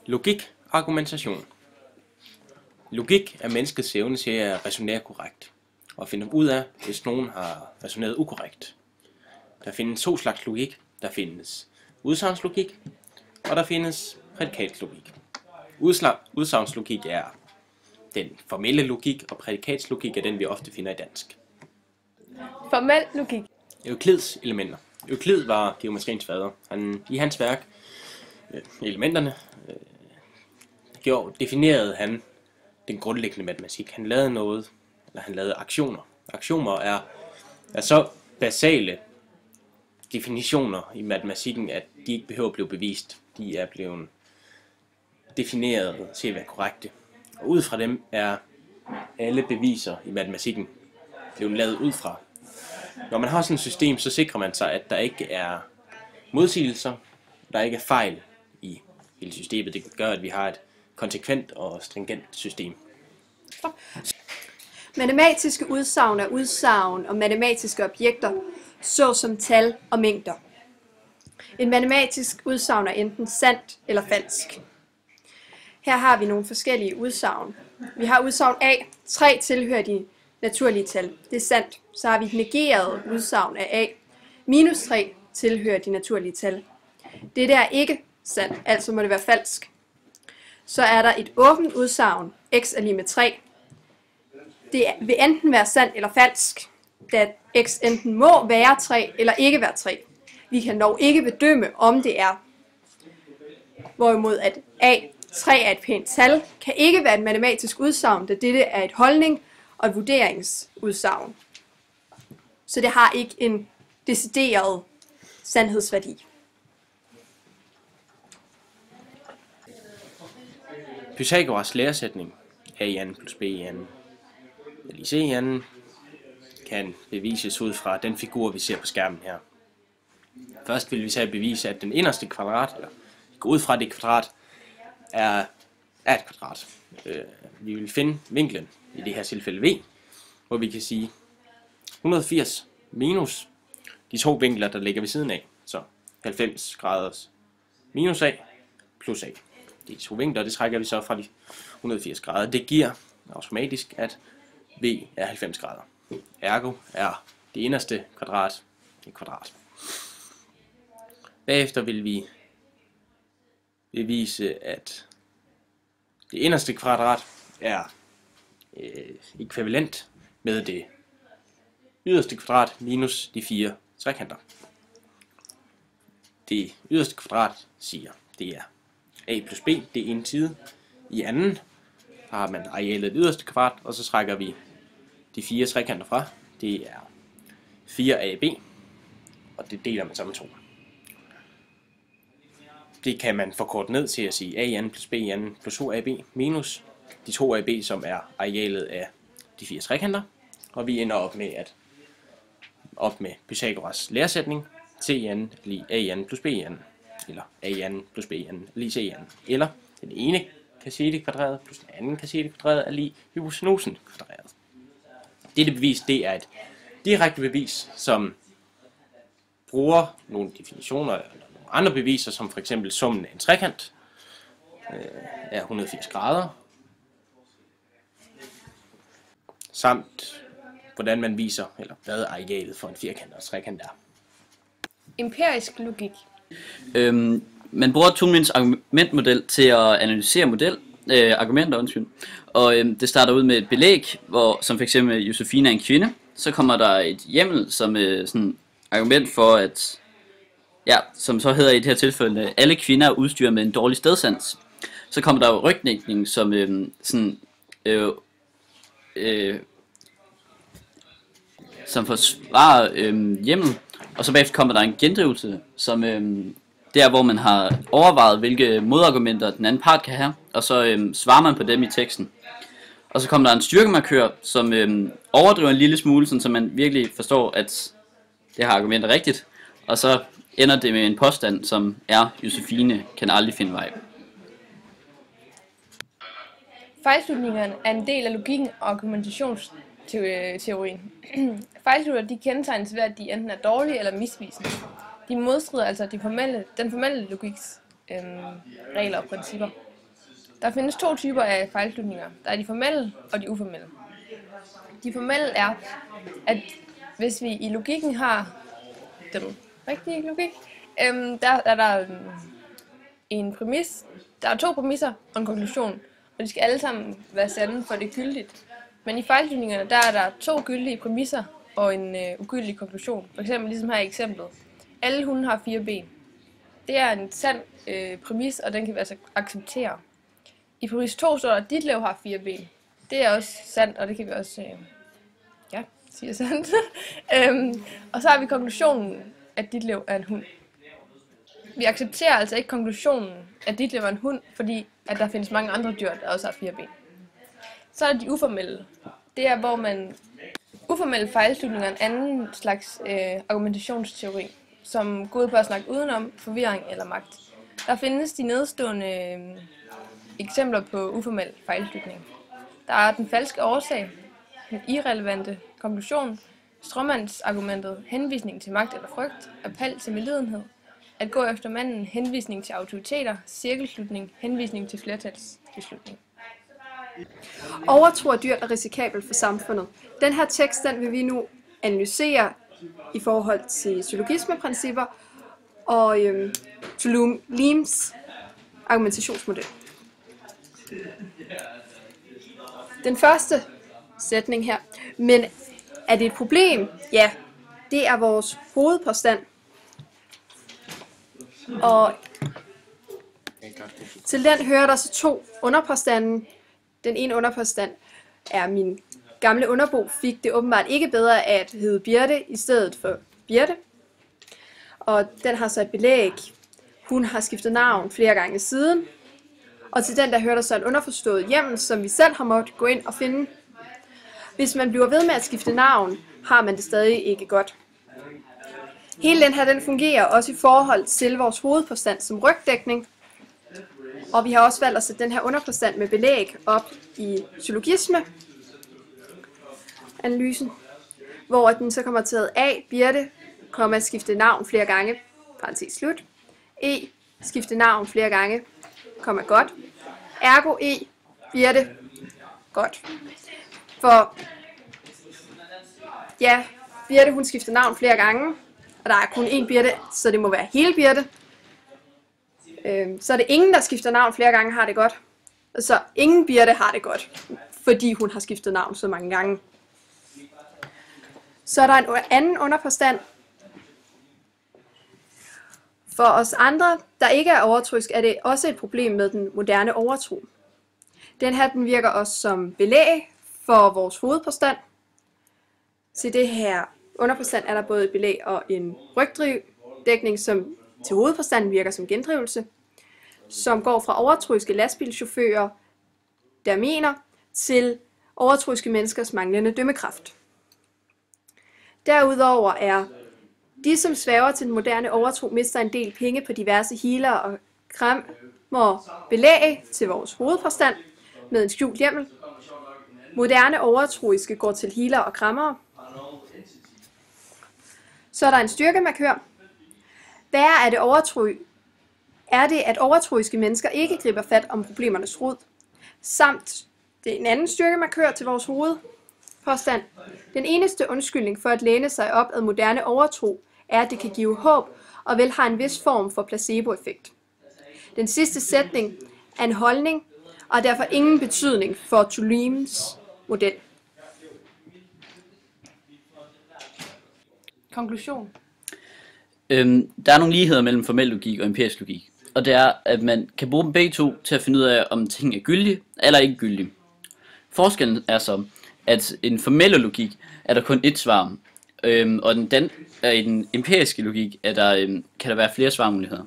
Logik og argumentation. Logik er menneskets evne til at ræsonere korrekt og finde ud af, hvis nogen har ræsoneret ukorrekt. Der findes to slags logik. Der findes udsagnslogik, og der findes prædikatslogik. Udsagnslogik er den formelle logik, og prædikatslogik er den, vi ofte finder i dansk. Formel logik. Euklids elementer. Euklid var geometriens fader. I hans værk, elementerne, definerede han den grundlæggende matematik. Han lavede aktioner. Aksioner er så basale definitioner i matematikken, at de ikke behøver at blive bevist. De er blevet defineret til at være korrekte. Og ud fra dem er alle beviser i matematikken blevet lavet ud fra. Når man har sådan et system, så sikrer man sig, at der ikke er modsigelser, der ikke er fejl i hele systemet. Det gør, at vi har et konsekvent og stringent system. Matematiske udsagn er udsagn om matematiske objekter, såsom tal og mængder. En matematisk udsagn er enten sandt eller falsk. Her har vi nogle forskellige udsagn. Vi har udsagn A. 3 tilhører de naturlige tal. Det er sandt. Så har vi et negeret udsagn af A. Minus 3 tilhører de naturlige tal. Det der er ikke sandt, altså må det være falsk. Så er der et åbent udsagn. X er lige med 3. Det vil enten være sandt eller falsk, da x enten må være 3 eller ikke være 3. Vi kan dog ikke bedømme, om det er. Hvorimod at A3 er et pænt tal, kan ikke være et matematisk udsagn, da dette er et holdning og et vurderingsudsagn. Så det har ikke en decideret sandhedsværdi. Pythagoras læresætning a i anden plus b i anden eller c i anden kan bevises ud fra den figur, vi ser på skærmen her. Først vil vi så bevise, at den inderste kvadrat, eller gå ud fra det kvadrat, er et kvadrat. Vi vil finde vinklen, i det her tilfælde v, hvor vi kan sige 180 minus de to vinkler, der ligger ved siden af. Så 90 graders minus a plus a. De to vinkler, det trækker vi så fra de 180 grader. Det giver automatisk, at v er 90 grader. Ergo er det inderste kvadrat et kvadrat. Bagefter vil vi bevise, at det inderste kvadrat er ekvivalent med det yderste kvadrat minus de 4 trekanter. Det yderste kvadrat siger, det er a plus b, det er en side. I anden der har man arealet det yderste kvadrat, og så trækker vi de 4 trekanter fra. Det er 4ab, og det deler man så med 2. Det kan man forkorte ned til at sige a i anden plus b i anden plus 2ab minus de 2ab, som er arealet af de 4 trekanter. Og vi ender op med Pythagoras læresætning, c i anden lige a i anden plus b i anden, eller a i anden plus b i anden lige c i anden. Eller den ene kassette kvadreret plus den anden kassette kvadreret er lige hypotenusen kvadreret. Dette bevis, det er et direkte bevis, som bruger nogle definitioner eller nogle andre beviser, som for eksempel summen af en trekant er 180 grader, samt hvordan man viser, eller hvad arealet for en firkant og trekant er. Empirisk logik. Man bruger Toulmins argumentmodel til at analysere argumenter. Og det starter ud med et belæg, som f.eks. Josefine er en kvinde. Så kommer der et hjemmel som sådan argument for, at som så hedder i det her tilfælde, alle kvinder er udstyret med en dårlig stedsans. Så kommer der rygdækning, som som forsvarer hjemmet. Og så bagefter kommer der en gendrivelse, som der hvor man har overvejet, hvilke modargumenter den anden part kan have, og så svarer man på dem i teksten. Og så kommer der en styrkemarkør, som overdriver en lille smule, så man virkelig forstår, at det her argument er rigtigt. Og så ender det med en påstand, som er, Josefine kan aldrig finde vej. Fejlslutningerne er en del af logikken og argumentationsteorien. Fejlslutninger de kendetegnes ved, at de enten er dårlige eller misvisende. De modstrider altså den formelle logiks regler og principper. Der findes 2 typer af fejlslutninger. Der er de formelle og de uformelle. De formelle er, at hvis vi i logikken har den rigtige logik, der er der en præmis. Der er 2 præmisser og en konklusion, og de skal alle sammen være sande, for det er gyldigt. Men i fejlslutningerne, der er der 2 gyldige præmisser og en ugyldig konklusion. For eksempel ligesom her i eksemplet. Alle hunde har 4 ben. Det er en sand præmis, og den kan vi altså acceptere. I præmis 2 står der, at Ditlev har 4 ben. Det er også sandt, og det kan vi også sige sandt. Og så har vi konklusionen, at Ditlev er en hund. Vi accepterer altså ikke konklusionen, at Ditlev er en hund, fordi at der findes mange andre dyr, der også har 4 ben. Så er de uformelle. Det er, hvor man uformelle fejlslutninger er en anden slags argumentationsteori, som går ud på at snakke udenom, forvirring eller magt. Der findes de nedstående eksempler på uformel fejlslutning. Der er den falske årsag, den irrelevante konklusion, stråmandsargumentet, henvisning til magt eller frygt, appel til medlidenhed, at gå efter manden, henvisning til autoriteter, cirkelslutning, henvisning til flertalsbeslutning. Overtro er dyrt og risikabelt for samfundet. Den her tekst, den vil vi nu analysere i forhold til syllogismeprincipper og Tulowims argumentationsmodel. Den første sætning her. Men er det et problem? Ja, det er vores hovedpåstand. Og til den hører der så 2 underpåstande. Den ene underpåstand er, min gamle underbo fik det åbenbart ikke bedre at hedde Birte i stedet for Birte. Og den har så et belæg. Hun har skiftet navn flere gange siden. Og til den der hører der så et underforstået hjemmel, som vi selv har måttet gå ind og finde. Hvis man bliver ved med at skifte navn, har man det stadig ikke godt. Hele den her, den fungerer også i forhold til vores hovedpåstand som rygdækning. Og vi har også valgt at sætte den her underpåstand med belæg op i syllogisme-analysen, hvor den så kommer til A, Birte, kommer at skifte navn flere gange, parentes slut. E, skifte navn flere gange, kommer godt. Ergo E, Birte, godt. For ja, Birte hun skifter navn flere gange, og der er kun én Birte, så det må være hele Birte. Så er det ingen, der skifter navn flere gange, har det godt. Så ingen Birte har det godt, fordi hun har skiftet navn så mange gange. Så er der en anden underforstand. For os andre, der ikke er overtroisk, er det også et problem med den moderne overtro. Den her den virker også som belæg for vores hovedpåstand. Til det her underpåstand er der både et belæg og en rygdækning, som til hovedpåstanden virker som gendrivelse, som går fra overtroiske lastbilchauffører, der mener, til overtroiske menneskers manglende dømmekraft. Derudover er de, som sværger til den moderne overtro, mister en del penge på diverse healer og kræmmer belæg til vores hovedpåstand med en skjult hjemmel. Moderne overtroiske går til healer og kræmmere. Så er der en styrkemarkør. Hvad er det Er det, at overtroiske mennesker ikke griber fat om problemernes rod? Samt det er en anden styrkemarkør til vores hovedpåstand. Den eneste undskyldning for at læne sig op ad moderne overtro er, at det kan give håb og vel har en vis form for placeboeffekt. Den sidste sætning er en holdning og derfor ingen betydning for Tulowims model. Konklusion. Der er nogle ligheder mellem formel logik og empirisk logik. Og det er, at man kan bruge dem begge to til at finde ud af, om ting er gyldige eller ikke gyldige. Forskellen er så, at i den formelle logik er der kun ét svar, og i den empiriske logik kan der være flere svarmuligheder.